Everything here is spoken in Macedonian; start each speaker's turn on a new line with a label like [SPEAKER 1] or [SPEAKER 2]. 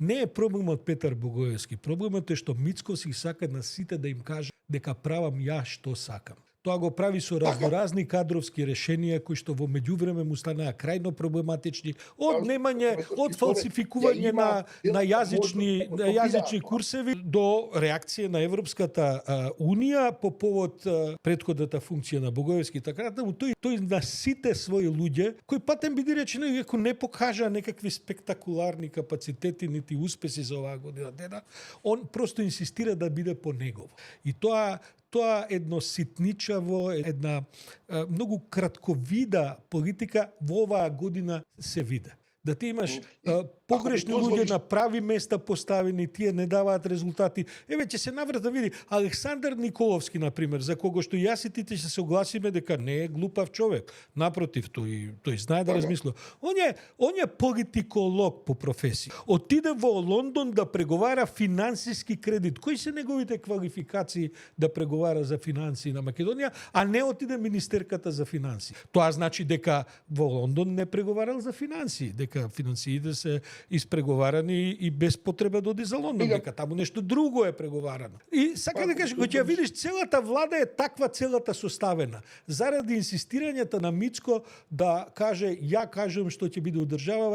[SPEAKER 1] Не е проблемот Петар Богоевски. Проблемот е што Мицко си сака на сите да им каже дека правам ја што сакам. Тоа го прави со разноразни кадровски решенија кои што во меѓувреме му станаа крајно проблематични, од немање, од фалсификување на јазични курсеви до реакција на Европската унија по повод претходната функција на Богоевски и така натаму. Тој на сите своји луѓе кои патем биде речено иако не покажа некакви спектакуларни капацитети нити успеси за оваа година, он просто инсистира да биде по негово. И тоа едно ситничаво, една многу кратковида политика во оваа година се виде. Да ти имаш погрешни луѓе на прави места поставени, тие не даваат резултати. Еве ќе се наврат да види Александар Николовски на пример, за кого што јас и ти ќе се согласиме дека не е глупав човек. Напротив, тој знае да размислува. Он е политиколог по професија. Отиде во Лондон да преговара финансиски кредит. Кои се неговите квалификации да преговара за финансии на Македонија, а не отиде министерката за финансии. Тоа значи дека во Лондон не преговарал за финансии, дека финансиите се испреговарани и без потреба да оди за Лондон, дека таму нешто друго е преговарано. И сака да кажеш, кога ќе видиш целата влада е таква, целата составена. Заради инсистирањата на Мицко да каже, ја кажам што ќе биде одржавава,